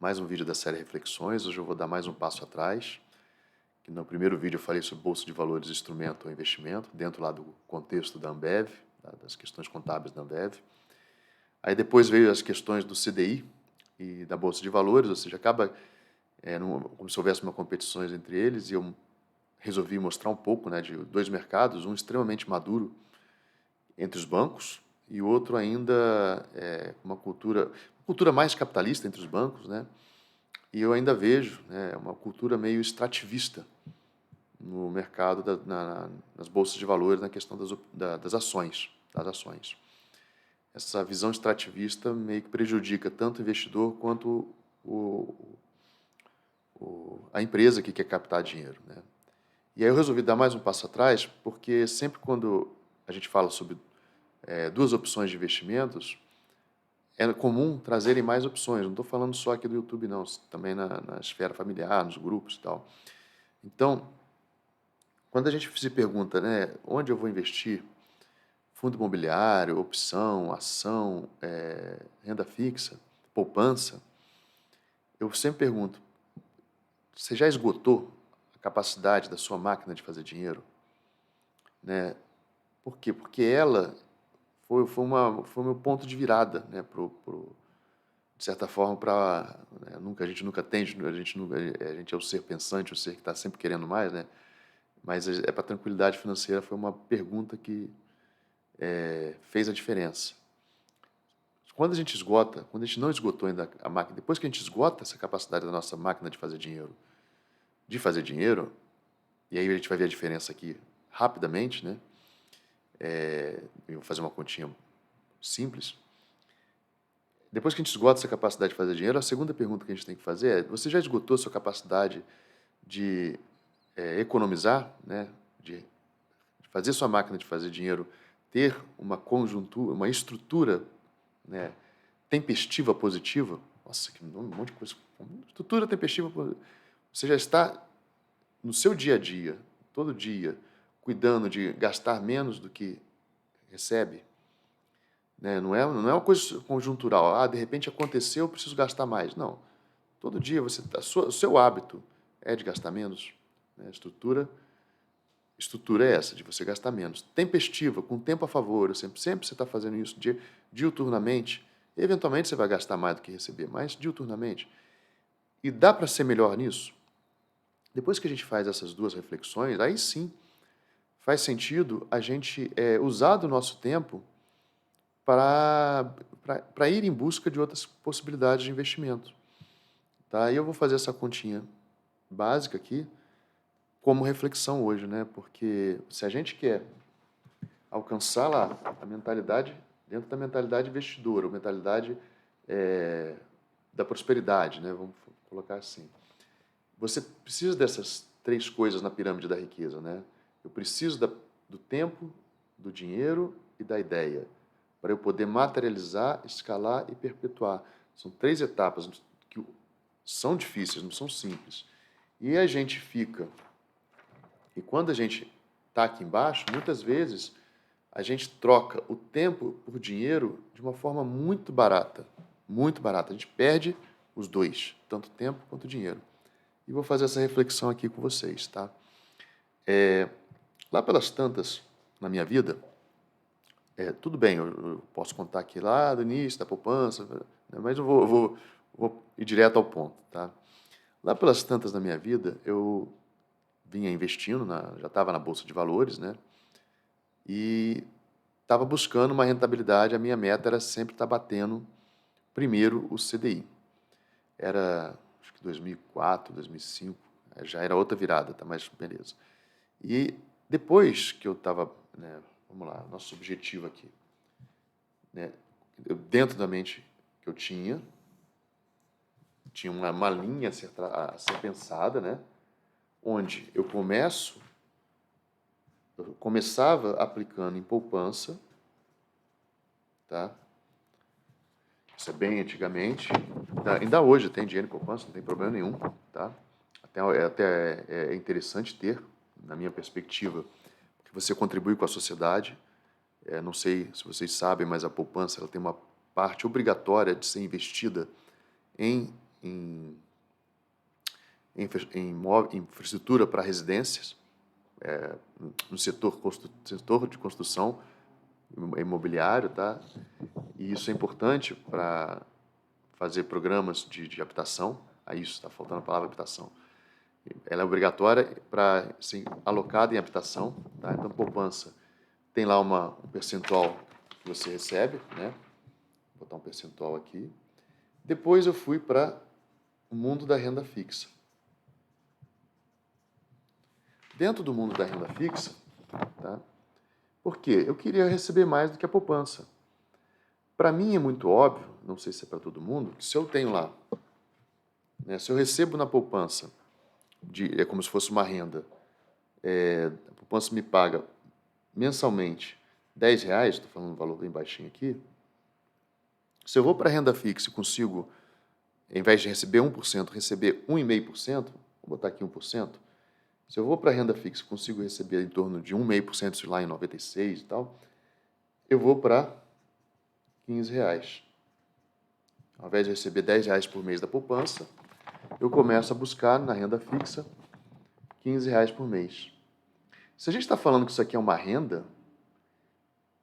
mais um vídeo da série Reflexões. Hoje eu vou dar mais um passo atrás, que no primeiro vídeo eu falei sobre Bolsa de Valores, instrumento ou investimento, dentro lá do contexto da Ambev, das questões contábeis da Ambev. Aí depois veio as questões do CDI e da Bolsa de Valores, ou seja, acaba como se houvesse uma competição entre eles, e eu resolvi mostrar um pouco, né, de dois mercados, um extremamente maduro entre os bancos e o outro ainda uma cultura mais capitalista entre os bancos, né? E eu ainda vejo, né, uma cultura meio extrativista no mercado nas bolsas de valores, na questão das ações, das ações. Essa visão extrativista meio que prejudica tanto o investidor quanto a empresa que quer captar dinheiro, né? E aí eu resolvi dar mais um passo atrás, porque sempre quando a gente fala sobre duas opções de investimentos, é comum trazerem mais opções. Não estou falando só aqui do YouTube, não, também na esfera familiar, nos grupos e tal. Então, quando a gente se pergunta, né, onde eu vou investir, fundo imobiliário, opção, ação, renda fixa, poupança, eu sempre pergunto, você já esgotou a capacidade da sua máquina de fazer dinheiro? Né? Por quê? Porque ela foi o meu ponto de virada, né, de certa forma, para a gente nunca tem, a gente é o ser pensante, o ser que está sempre querendo mais, né? Mas para a tranquilidade financeira foi uma pergunta que fez a diferença. Quando a gente não esgotou ainda a máquina, depois que a gente esgota essa capacidade da nossa máquina de fazer dinheiro, e aí a gente vai ver a diferença aqui rapidamente, né? Eu vou fazer uma continha simples. Depois que a gente esgota essa capacidade de fazer dinheiro, a segunda pergunta que a gente tem que fazer é: você já esgotou a sua capacidade de economizar, né? De fazer sua máquina de fazer dinheiro ter uma conjuntura, uma estrutura, né, tempestiva positiva? Nossa, que nome, um monte de coisa. Estrutura tempestiva positiva. Você já está no seu dia a dia, todo dia, cuidando de gastar menos do que recebe? Né? Não é uma coisa conjuntural. Ah, de repente aconteceu, eu preciso gastar mais. Não. Todo dia o seu hábito é de gastar menos. Né? Estrutura é essa, de você gastar menos. Tempestiva, com tempo a favor. Sempre você está fazendo isso diuturnamente. Eventualmente você vai gastar mais do que receber, mas diuturnamente. E dá para ser melhor nisso? Depois que a gente faz essas duas reflexões, aí sim faz sentido a gente usar do nosso tempo para ir em busca de outras possibilidades de investimento. Tá? E eu vou fazer essa continha básica aqui como reflexão hoje, né? Porque se a gente quer alcançar lá a mentalidade, dentro da mentalidade investidora, a mentalidade da prosperidade, né? Vamos colocar assim. Você precisa dessas três coisas na pirâmide da riqueza, né? Eu preciso do tempo, do dinheiro e da ideia, para eu poder materializar, escalar e perpetuar. São três etapas que são difíceis, não são simples. E a gente fica... E quando a gente está aqui embaixo, muitas vezes a gente troca o tempo por dinheiro de uma forma muito barata. Muito barata. A gente perde os dois, tanto tempo quanto dinheiro. E vou fazer essa reflexão aqui com vocês, tá? Lá pelas tantas, na minha vida, tudo bem, eu posso contar aqui lá do início, da poupança, né, mas eu vou ir direto ao ponto, tá? Lá pelas tantas na minha vida, eu vinha investindo, já estava na Bolsa de Valores, né? E estava buscando uma rentabilidade, a minha meta era sempre estar batendo primeiro o CDI. Era, acho que 2004, 2005, já era outra virada, tá? Mas beleza. E depois que eu estava, né, vamos lá, nosso objetivo aqui, né, dentro da mente que eu tinha uma linha a ser pensada, né, onde eu começava aplicando em poupança, tá? Isso é bem antigamente, ainda hoje tem dinheiro em poupança, não tem problema nenhum, tá? Até é interessante ter, na minha perspectiva, que você contribui com a sociedade. Não sei se vocês sabem, mas a poupança ela tem uma parte obrigatória de ser investida em em infraestrutura para residências, no setor de construção imobiliário, tá? E isso é importante para fazer programas de habitação. Aí isso, está faltando a palavra habitação. Ela é obrigatória para ser alocada em habitação, tá? Então, poupança tem lá um percentual que você recebe, né? Vou botar um percentual aqui. Depois eu fui para o mundo da renda fixa. Dentro do mundo da renda fixa, tá? Por quê? Eu queria receber mais do que a poupança. Para mim é muito óbvio, não sei se é para todo mundo, que se eu tenho lá, né, se eu recebo na poupança, é como se fosse uma renda, a poupança me paga mensalmente R$10, estou falando um valor bem baixinho aqui, se eu vou para a renda fixa e consigo, em vez de receber 1%, receber 1,5%, vou botar aqui 1%, se eu vou para a renda fixa e consigo receber em torno de 1,5% lá em 96 e tal, eu vou para R$15. Ao invés de receber R$10 por mês da poupança, eu começo a buscar na renda fixa R$15 por mês. Se a gente está falando que isso aqui é uma renda,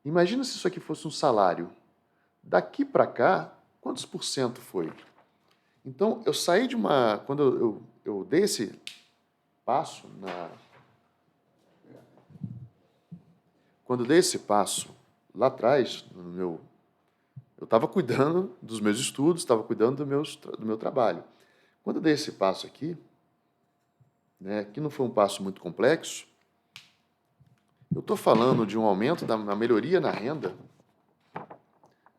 imagina se isso aqui fosse um salário. Daqui para cá, quantos por cento foi? Então, eu saí de uma... Quando eu dei esse passo Quando eu dei esse passo lá atrás, eu estava cuidando dos meus estudos, estava cuidando do meu trabalho. Quando eu dei esse passo aqui, né, que não foi um passo muito complexo, eu estou falando de um aumento, uma melhoria na renda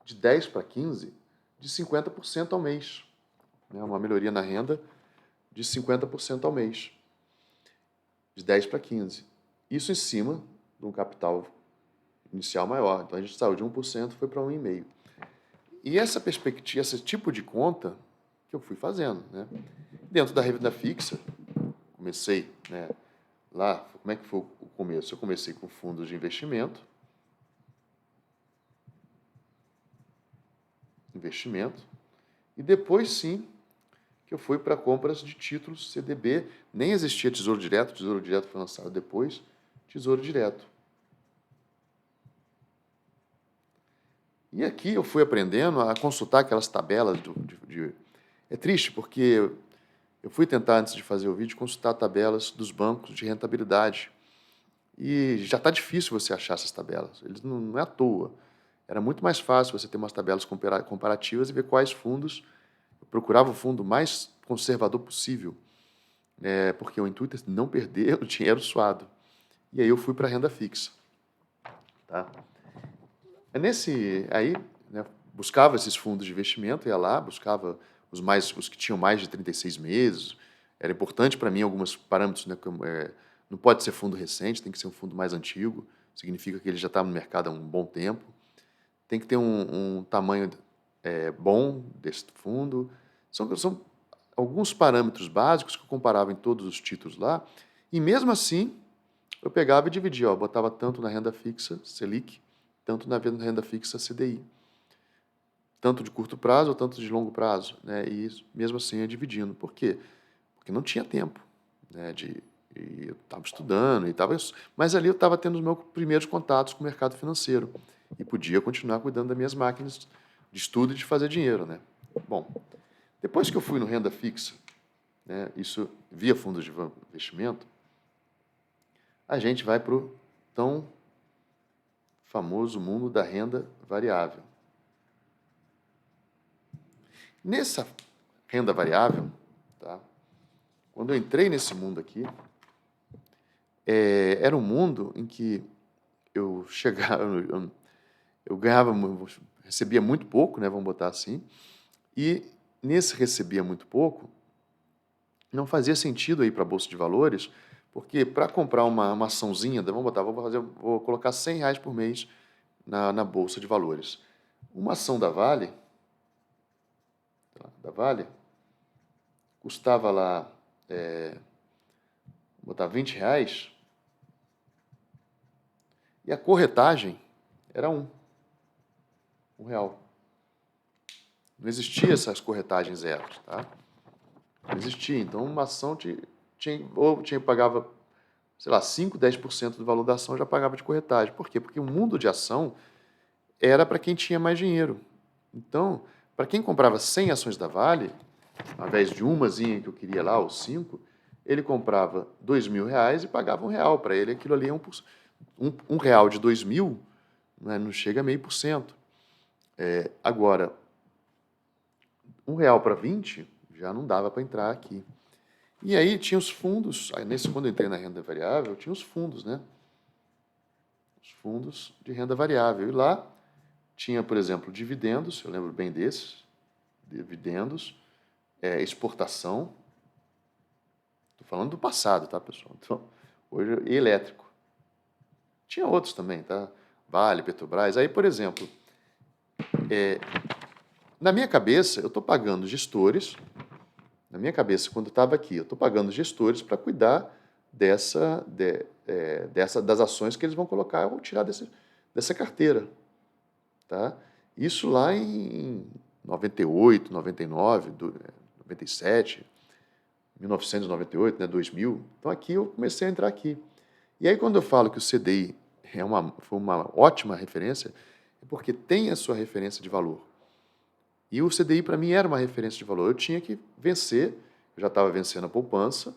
de 10 para 15, de 50% ao mês. Né, uma melhoria na renda de 50% ao mês, de 10 para 15. Isso em cima de um capital inicial maior. Então, a gente saiu de 1% e foi para 1,5%. E essa perspectiva, esse tipo de conta que eu fui fazendo. Né? Dentro da renda fixa, comecei, né, lá, como é que foi o começo? Eu comecei com fundos de investimento, e depois sim que eu fui para compras de títulos CDB. Nem existia Tesouro Direto foi lançado depois, Tesouro Direto. E aqui eu fui aprendendo a consultar aquelas tabelas É triste, porque eu fui tentar, antes de fazer o vídeo, consultar tabelas dos bancos de rentabilidade. E já está difícil você achar essas tabelas. Eles não é à toa. Era muito mais fácil você ter umas tabelas comparativas e ver quais fundos. Eu procurava o fundo mais conservador possível, porque o intuito é não perder o dinheiro suado. E aí eu fui para a renda fixa. Tá? Aí, né, buscava esses fundos de investimento, ia lá, buscava os que tinham mais de 36 meses. Era importante para mim alguns parâmetros, né, como, não pode ser fundo recente, tem que ser um fundo mais antigo, significa que ele já está no mercado há um bom tempo. Tem que ter um tamanho bom desse fundo. São alguns parâmetros básicos que eu comparava em todos os títulos lá, e mesmo assim eu pegava e dividia, botava tanto na renda fixa, Selic, tanto na renda fixa, CDI. Tanto de curto prazo ou tanto de longo prazo. Né? E mesmo assim ia dividindo. Por quê? Porque não tinha tempo. Né? E eu estava estudando, mas ali eu estava tendo os meus primeiros contatos com o mercado financeiro e podia continuar cuidando das minhas máquinas de estudo e de fazer dinheiro. Né? Bom, depois que eu fui no renda fixa, né, isso via fundos de investimento, a gente vai para o tão famoso mundo da renda variável. Nessa renda variável, tá, quando eu entrei nesse mundo aqui, era um mundo em que eu chegava, eu ganhava, recebia muito pouco, né, vamos botar assim, e nesse recebia muito pouco, não fazia sentido ir para a Bolsa de Valores, porque para comprar uma açãozinha, vou colocar R$100 por mês na Bolsa de Valores. Uma ação da Vale custava lá, vou botar R$20, e a corretagem era R$1. R$1. Não existia essas corretagens zeros, tá? Não existia. Então, uma ação ou pagava, sei lá, 5, 10% do valor da ação já pagava de corretagem. Por quê? Porque o mundo de ação era para quem tinha mais dinheiro. Então, para quem comprava 100 ações da Vale, ao invés de umazinha que eu queria lá, ou 5, ele comprava R$ 2.000 e pagava R$ 1. Para ele, aquilo ali é um real de 2.000, né, não chega a 0,5%. Agora, R$ 1 para 20 já não dava para entrar aqui. E aí tinha os fundos, quando eu entrei na renda variável, tinha os fundos, né? Os fundos de renda variável. E lá tinha, por exemplo, dividendos, eu lembro bem desses, dividendos, exportação. Estou falando do passado, tá, pessoal? Então, hoje, e elétrico. Tinha outros também, tá? Vale, Petrobras. Aí, por exemplo, na minha cabeça, eu estou pagando gestores. Na minha cabeça, quando eu estava aqui, eu estou pagando gestores para cuidar das ações que eles vão colocar ou tirar dessa carteira. Tá? Isso lá em 98, 99, 97, 1998, né, 2000. Então aqui eu comecei a entrar aqui. E aí quando eu falo que o CDI foi uma ótima referência, é porque tem a sua referência de valor. E o CDI para mim era uma referência de valor. Eu tinha que vencer, eu já estava vencendo a poupança.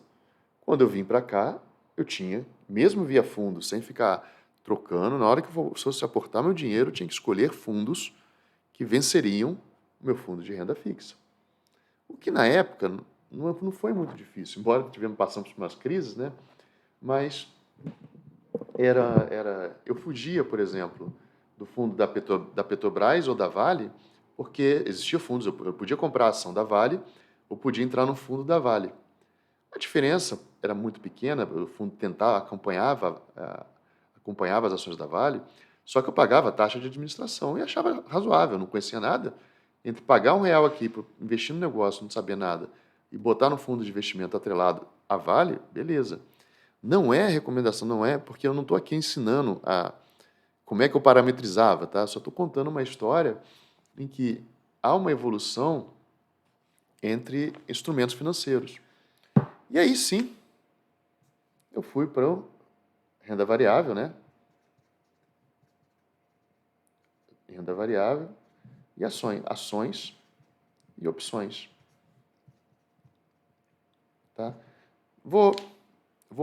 Quando eu vim para cá, eu tinha, mesmo via fundo, sem ficar trocando, na hora que eu fosse aportar meu dinheiro, eu tinha que escolher fundos que venceriam o meu fundo de renda fixa. O que na época não foi muito difícil, embora passamos por umas crises, né? Mas eu fugia, por exemplo, do fundo da Petrobras ou da Vale, porque existiam fundos, eu podia comprar a ação da Vale ou podia entrar no fundo da Vale. A diferença era muito pequena, o fundo acompanhava as ações da Vale, só que eu pagava a taxa de administração e achava razoável, não conhecia nada. Entre pagar R$ 1 aqui para investir no negócio, não saber nada, e botar no fundo de investimento atrelado a Vale, beleza. Não é recomendação, não é, porque eu não estou aqui ensinando como é que eu parametrizava, tá? Só estou contando uma história em que há uma evolução entre instrumentos financeiros. E aí sim, eu fui para renda variável, né? Renda variável e ações e opções. Tá? Vou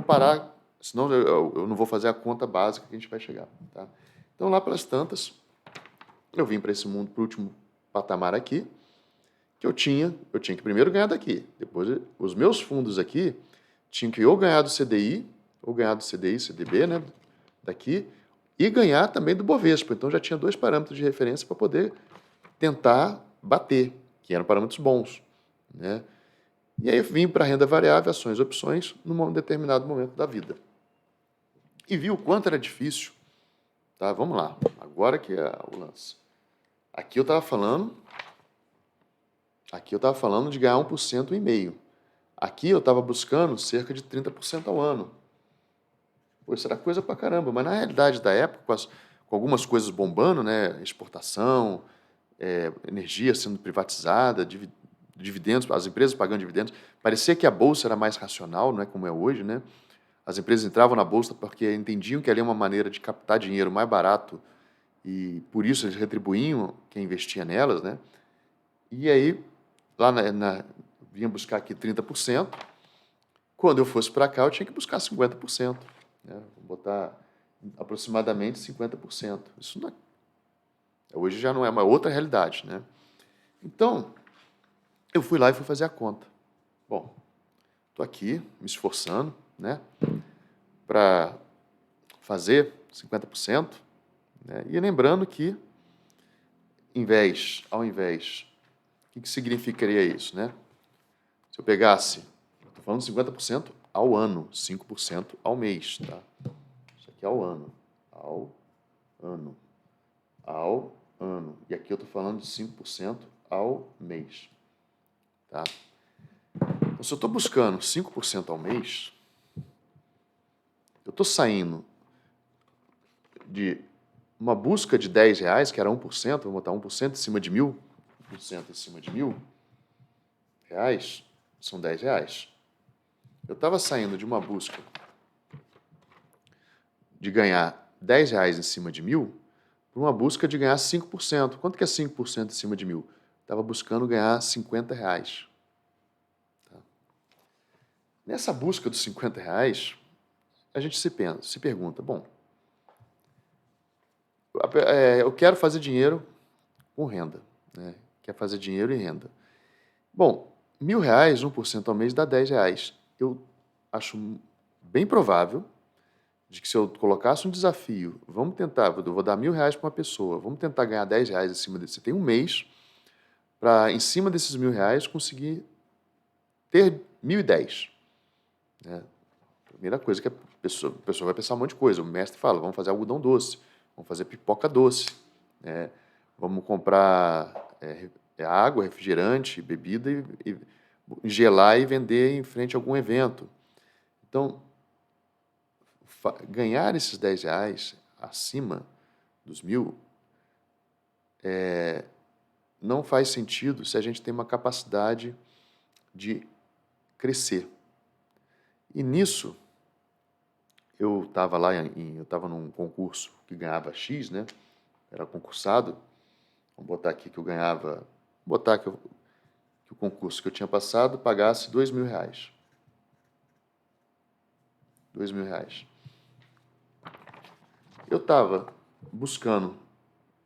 parar, senão eu não vou fazer a conta básica que a gente vai chegar. Tá? Então, lá pelas tantas, eu vim para esse mundo, para o último patamar aqui, que eu tinha que primeiro ganhar daqui. Depois, os meus fundos aqui tinham que ou ganhar do CDI, ou ganhar do CDI, CDB, né, daqui, e ganhar também do Bovespa. Então, já tinha 2 parâmetros de referência para poder tentar bater, que eram parâmetros bons. Né? E aí eu vim para a renda variável, ações, opções, num determinado momento da vida. E vi o quanto era difícil. Tá? Vamos lá, agora que é o lance. Aqui eu estava falando de ganhar 1,5%. Aqui eu estava buscando cerca de 30% ao ano. Pô, isso era coisa pra caramba, mas na realidade da época, com algumas coisas bombando, né, exportação, energia sendo privatizada, dividendos, as empresas pagando dividendos, parecia que a bolsa era mais racional, não é como é hoje, né? As empresas entravam na bolsa porque entendiam que ali é uma maneira de captar dinheiro mais barato e por isso eles retribuíam quem investia nelas, né? E aí, lá vinha buscar aqui 30%, quando eu fosse para cá eu tinha que buscar 50%, né? Vou botar aproximadamente 50%. Isso não hoje já não é uma outra realidade, né? Então, eu fui lá e fui fazer a conta. Bom, estou aqui me esforçando, né, para fazer 50%, né, e lembrando que, ao invés, o que significaria isso, né? Se eu pegasse, estou falando 50% ao ano, 5% ao mês, tá? Isso aqui é ao ano, ao ano. E aqui eu estou falando de 5% ao mês, tá? Então, se eu estou buscando 5% ao mês, eu estou saindo de uma busca de R$ 10, que era 1%, vou botar 1% em cima de 1.000, 1% em cima de R$ 1.000, são R$10. Eu estava saindo de uma busca de ganhar R$10 em cima de 1.000 para uma busca de ganhar 5%. Quanto que é 5% em cima de 1.000? Estava buscando ganhar R$50. Tá? Nessa busca dos R$50, a gente se pergunta, bom, eu quero fazer dinheiro com renda, né? Quer fazer dinheiro em renda. Bom, R$1.000, 1% ao mês dá R$10. Eu acho bem provável de que se eu colocasse um desafio, vamos tentar, eu vou dar R$1.000 para uma pessoa, vamos tentar ganhar R$10 em cima desse. Você tem um mês para, em cima desses R$1.000, conseguir ter 1.010. Né? Primeira coisa que a pessoa vai pensar um monte de coisa. O mestre fala, vamos fazer algodão doce, vamos fazer pipoca doce, né? Vamos comprar água, refrigerante, bebida e gelar e vender em frente a algum evento. Então, ganhar esses R$10 acima dos 1.000 não faz sentido se a gente tem uma capacidade de crescer. E nisso, eu estava lá, eu estava num concurso que ganhava X, né? Era concursado. Vamos botar aqui que eu ganhava, vou botar que o concurso que eu tinha passado pagasse R$2.000. R$2.000. Eu estava buscando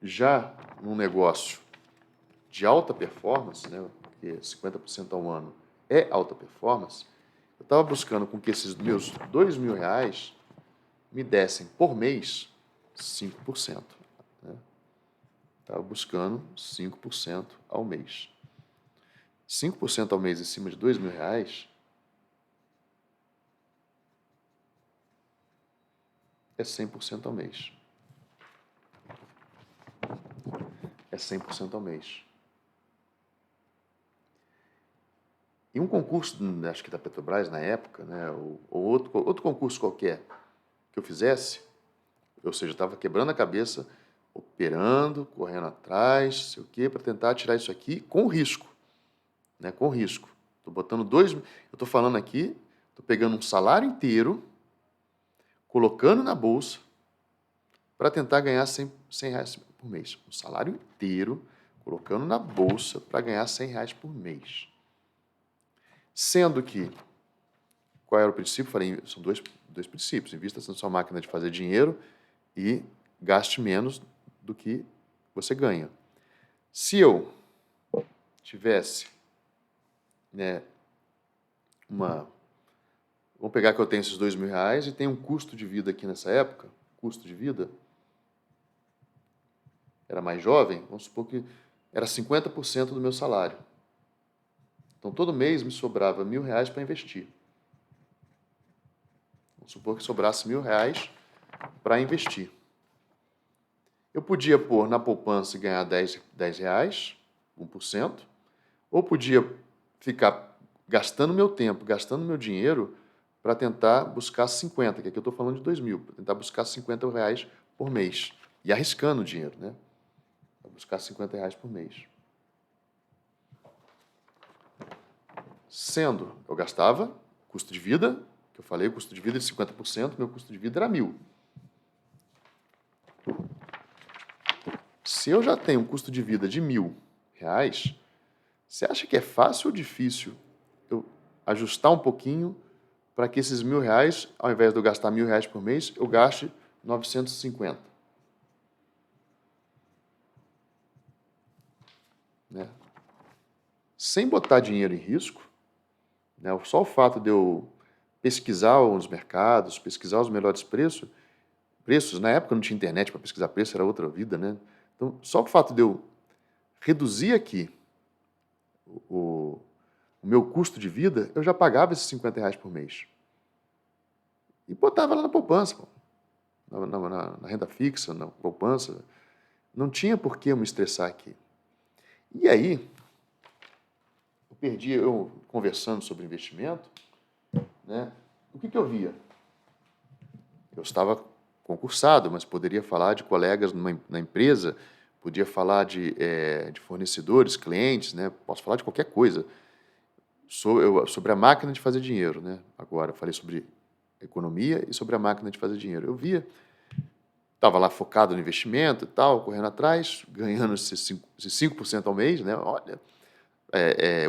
já num negócio de alta performance, né? Porque 50% ao ano é alta performance. Eu estava buscando com que esses meus R$2.000 me dessem por mês 5%. Né? Estava buscando 5% ao mês. 5% ao mês em cima de R$2.000 é 100% ao mês. É 100% ao mês. E um concurso, acho que da Petrobras na época, né, ou outro concurso qualquer que eu fizesse, ou seja, eu estava quebrando a cabeça, operando, correndo atrás, sei o quê, para tentar tirar isso aqui com risco. Né, com risco. Estou botando eu estou falando aqui, estou pegando um salário inteiro, colocando na bolsa, para tentar ganhar R$100 por mês. Um salário inteiro, colocando na bolsa para ganhar R$100 por mês. Sendo que, qual era o princípio? Falei, são dois princípios. Invista na sua máquina de fazer dinheiro e gaste menos do que você ganha. Se eu tivesse, né, vamos pegar que eu tenho esses R$2.000 e tenho um custo de vida aqui nessa época, custo de vida, era mais jovem, vamos supor que era 50% do meu salário. Então, todo mês me sobrava R$1.000 para investir. Vamos supor que sobrasse R$1.000 para investir. Eu podia pôr na poupança e ganhar R$10, 1%, ou podia ficar gastando meu tempo, gastando meu dinheiro para tentar buscar 50, que aqui eu estou falando de 2.000, para tentar buscar R$50 por mês. E arriscando o dinheiro, né? Para buscar R$50 por mês. Sendo, eu gastava custo de vida, que eu falei, o custo de vida de 50%, meu custo de vida era 1.000. Se eu já tenho um custo de vida de R$1.000, você acha que é fácil ou difícil eu ajustar um pouquinho para que esses R$1.000, ao invés de eu gastar R$1.000 por mês, eu gaste 950? Né? Sem botar dinheiro em risco, né? Só o fato de eu pesquisar os mercados, pesquisar os melhores preços, na época não tinha internet para pesquisar preço, era outra vida, né? Então, só o fato de eu reduzir aqui o meu custo de vida, eu já pagava esses R$50 por mês. E botava lá na poupança, na renda fixa, na poupança. Não tinha por que eu me estressar aqui. E aí, eu conversando sobre investimento, né, o que eu via? Eu estava concursado, mas poderia falar de colegas na empresa, podia falar de fornecedores, clientes, né, posso falar de qualquer coisa. sobre a máquina de fazer dinheiro, né? Agora, eu falei sobre economia e sobre a máquina de fazer dinheiro. Eu via, estava lá focado no investimento e tal, correndo atrás, ganhando esses 5% ao mês, né? Olha,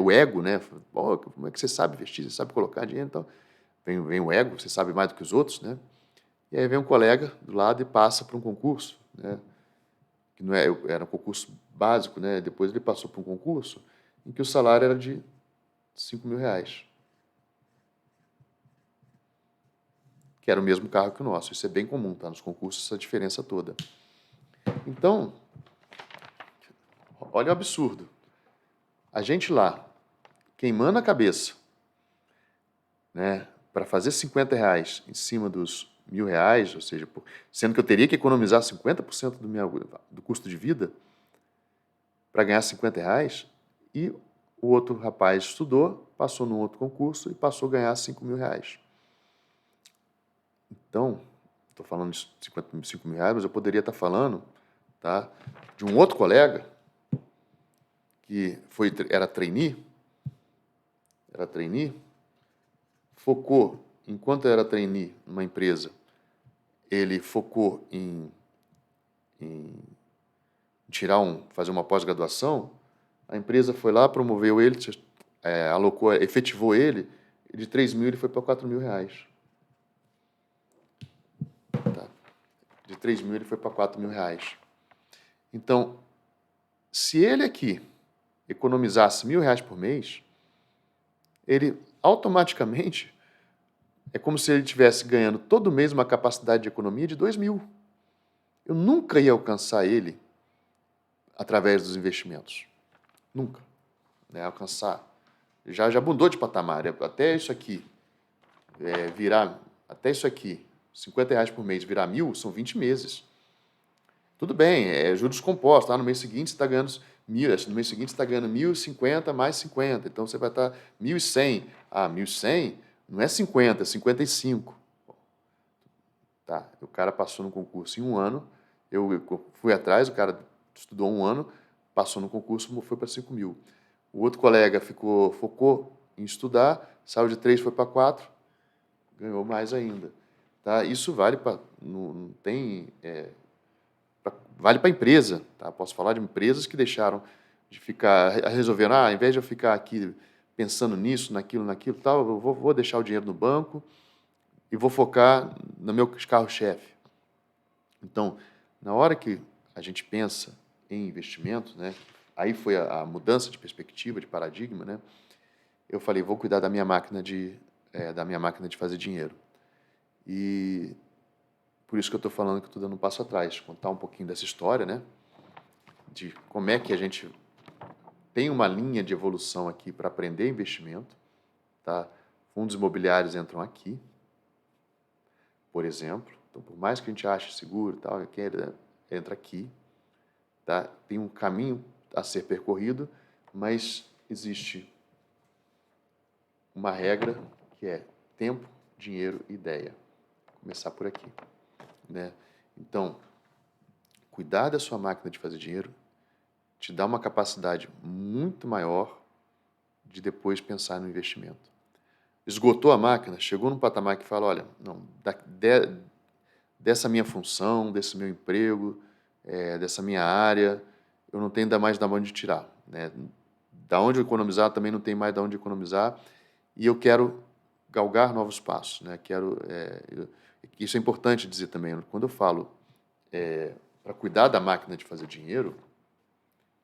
o ego, né? Pô, como é que você sabe investir? Você sabe colocar dinheiro e tal. Vem o ego, você sabe mais do que os outros, né? E aí vem um colega do lado e passa para um concurso, né? Que não era um concurso básico, né? Depois ele passou para um concurso em que o salário era de 5 mil reais, que era o mesmo cargo que o nosso. Isso é bem comum, tá? Nos concursos, essa diferença toda. Então, olha o absurdo. A gente lá, queimando a cabeça, né, para fazer 50 reais em cima dos R$ 1.000, ou seja, sendo que eu teria que economizar 50% do custo de vida para ganhar 50 reais, e o outro rapaz estudou, passou num outro concurso e passou a ganhar 5 mil reais. Então, estou falando de 5 mil reais, mas eu poderia estar falando, tá, de um outro colega que era trainee, focou, enquanto era trainee numa empresa, ele focou em fazer uma pós-graduação, a empresa foi lá, promoveu ele, efetivou ele, e de 3 mil ele foi para 4 mil reais. Tá? De 3 mil ele foi para 4 mil reais. Então, se ele aqui economizasse R$ 1.000 por mês, ele automaticamente é como se ele estivesse ganhando todo mês uma capacidade de economia de 2 mil. Eu nunca ia alcançar ele através dos investimentos. Nunca. Né? Alcançar. Já mudou de patamar. Até isso aqui até isso aqui, 50 reais por mês virar 1.000, são 20 meses. Tudo bem, é juros compostos. No mês seguinte você está ganhando 1.000, no mês seguinte você está ganhando 1.050 mais 50. Então você vai estar 1.100. 1.100 não é 50, é 55. Tá, o cara passou no concurso em um ano, eu fui atrás, o cara estudou um ano, passou no concurso, foi para 5 mil. O outro colega focou em estudar, saiu de 3, foi para 4, ganhou mais ainda. Tá? Isso vale para... Não tem... vale para a empresa. Tá? Posso falar de empresas que deixaram de ficar... Resolveram, ao invés de eu ficar aqui pensando nisso, naquilo, tal, eu vou deixar o dinheiro no banco e vou focar no meu carro-chefe. Então, na hora que a gente pensa em investimento, né, aí foi a mudança de perspectiva, de paradigma, né, eu falei, vou cuidar da minha máquina de fazer dinheiro. E por isso que eu estou falando que estou dando um passo atrás, contar um pouquinho dessa história, né, de como é que a gente tem uma linha de evolução aqui para aprender investimento. Tá? Fundos imobiliários entram aqui, por exemplo. Então, por mais que a gente ache seguro, tal, entra aqui. Tá? Tem um caminho a ser percorrido, mas existe uma regra que é tempo, dinheiro e ideia. Vou começar por aqui. Né? Então, cuidar da sua máquina de fazer dinheiro te dá uma capacidade muito maior de depois pensar no investimento. Esgotou a máquina, chegou num patamar que fala, olha, não, dessa minha função, desse meu emprego, dessa minha área, eu não tenho ainda mais da onde tirar. Né? Da onde economizar, também não tem mais da onde economizar, e eu quero galgar novos passos. Né? Isso é importante dizer também, quando eu falo para cuidar da máquina de fazer dinheiro,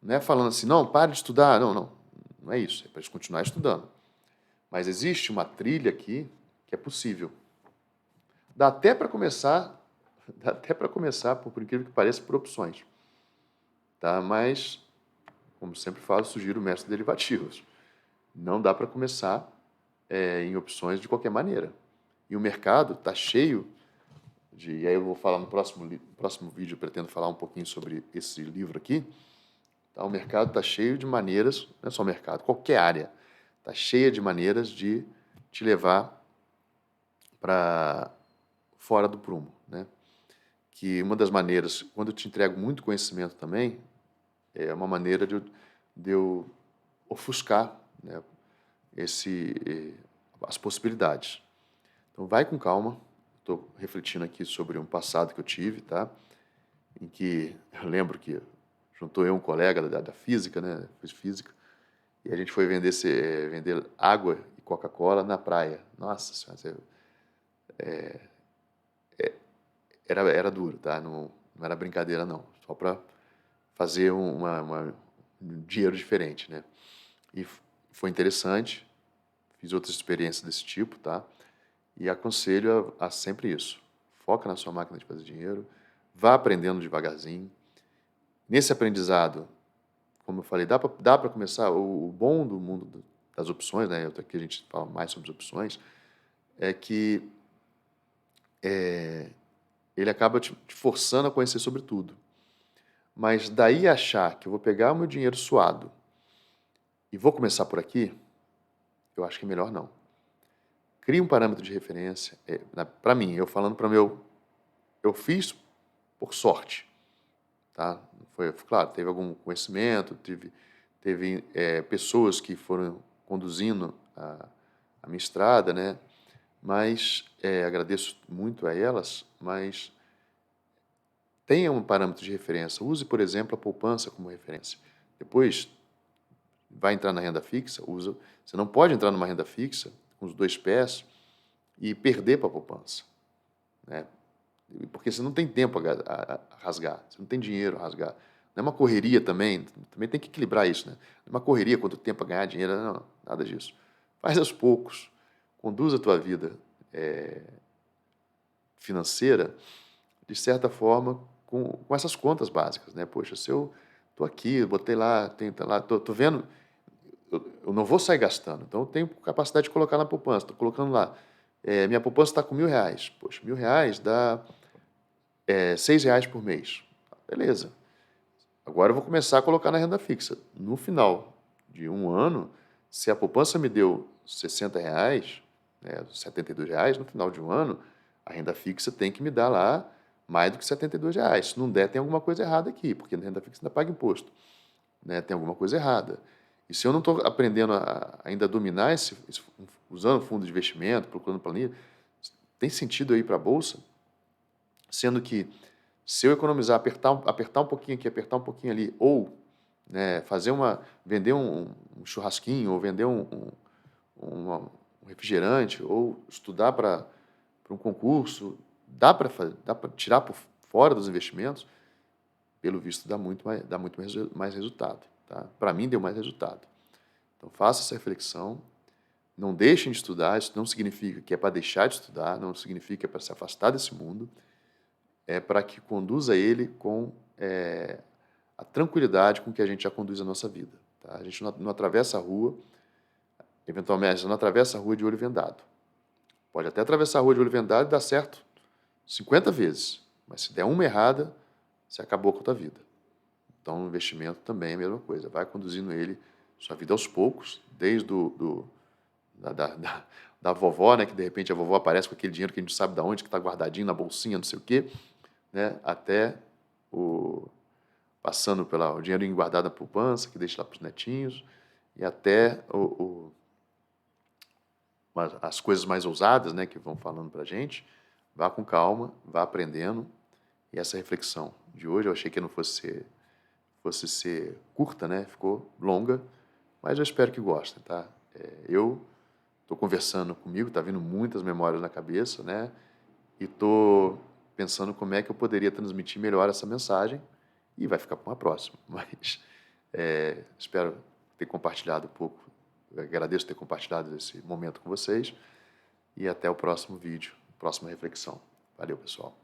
não é falando assim, não, pare de estudar, não é isso, é para continuar estudando. Mas existe uma trilha aqui que é possível. Dá até para começar, por incrível que pareça, por opções. Tá? Mas, como sempre falo, sugiro o mestre derivativos. Não dá para começar em opções de qualquer maneira. E o mercado está cheio e aí eu vou falar no próximo vídeo, eu pretendo falar um pouquinho sobre esse livro aqui. Tá? O mercado está cheio de maneiras, não é só o mercado, qualquer área, está cheia de maneiras de te levar para fora do prumo. Né? Que uma das maneiras, quando eu te entrego muito conhecimento também, é uma maneira de eu ofuscar, né? as possibilidades. Então, vai com calma. Estou refletindo aqui sobre um passado que eu tive, tá? Em que eu lembro que juntou eu um colega da física, né? Fiz física, e a gente foi vender água e Coca-Cola na praia. Nossa Senhora, era duro, tá? Não era brincadeira, não. Só para fazer um dinheiro diferente, né? E foi interessante. Fiz outras experiências desse tipo, tá? E aconselho a sempre isso. Foca na sua máquina de fazer dinheiro, vá aprendendo devagarzinho. Nesse aprendizado, como eu falei, dá para começar. O bom do mundo das opções, né? Aqui a gente fala mais sobre as opções, é que ele acaba te forçando a conhecer sobre tudo. Mas daí achar que eu vou pegar o meu dinheiro suado e vou começar por aqui, eu acho que é melhor não. Crie um parâmetro de referência. Para mim, eu falando para eu fiz por sorte, tá? Claro, teve algum conhecimento, teve pessoas que foram conduzindo a minha estrada, né? Mas agradeço muito a elas, mas tenha um parâmetro de referência. Use, por exemplo, a poupança como referência. Depois, vai entrar na renda fixa, usa. Você não pode entrar numa renda fixa com os dois pés e perder para a poupança, né? Porque você não tem tempo a rasgar, você não tem dinheiro a rasgar. Não é uma correria também tem que equilibrar isso, né? Não é uma correria quanto tempo a ganhar dinheiro, não, nada disso. Faz aos poucos, conduz a tua vida financeira, de certa forma, com essas contas básicas, né? Poxa, se eu estou aqui, botei lá, tenta lá, tô vendo, eu não vou sair gastando, então eu tenho capacidade de colocar na poupança, estou colocando lá. Minha poupança está com R$ 1.000. Poxa, R$ 1.000 dá R$ 6 por mês. Beleza. Agora eu vou começar a colocar na renda fixa. No final de um ano, se a poupança me deu R$ 60, né, R$ 72, no final de um ano, a renda fixa tem que me dar lá mais do que R$ 72. Se não der, tem alguma coisa errada aqui, porque na renda fixa ainda paga imposto, né? Tem alguma coisa errada. E se eu não estou aprendendo ainda a dominar usando fundo de investimento, procurando planilha, tem sentido ir para a Bolsa? Sendo que se eu economizar, apertar um pouquinho aqui, apertar um pouquinho ali, ou né, vender um churrasquinho, ou vender um refrigerante, ou estudar para um concurso, dá para tirar por fora dos investimentos, pelo visto dá muito mais resultado. Tá? Para mim deu mais resultado. Então faça essa reflexão, não deixem de estudar, isso não significa que é para deixar de estudar, não significa que é para se afastar desse mundo, é para que conduza ele com a tranquilidade com que a gente já conduz a nossa vida. Tá? A gente não atravessa a rua, eventualmente, não atravessa a rua de olho vendado. Pode até atravessar a rua de olho vendado e dar certo 50 vezes, mas se der uma errada, você acabou com a tua vida. Então, o investimento também é a mesma coisa. Vai conduzindo ele, sua vida aos poucos, desde da vovó, né, que de repente a vovó aparece com aquele dinheiro que a gente sabe de onde, que está guardadinho na bolsinha, não sei o quê, né, até passando pelo dinheiro guardado na poupança, que deixa lá para os netinhos, e até as coisas mais ousadas, né, que vão falando para a gente. Vá com calma, vá aprendendo. E essa reflexão de hoje, eu achei que não fosse ser curta, né? Ficou longa, mas eu espero que gostem, tá? Eu estou conversando comigo, está vindo muitas memórias na cabeça, né? E estou pensando como é que eu poderia transmitir melhor essa mensagem e vai ficar para uma próxima. Mas espero ter compartilhado um pouco, agradeço ter compartilhado esse momento com vocês e até o próximo vídeo, próxima reflexão. Valeu, pessoal.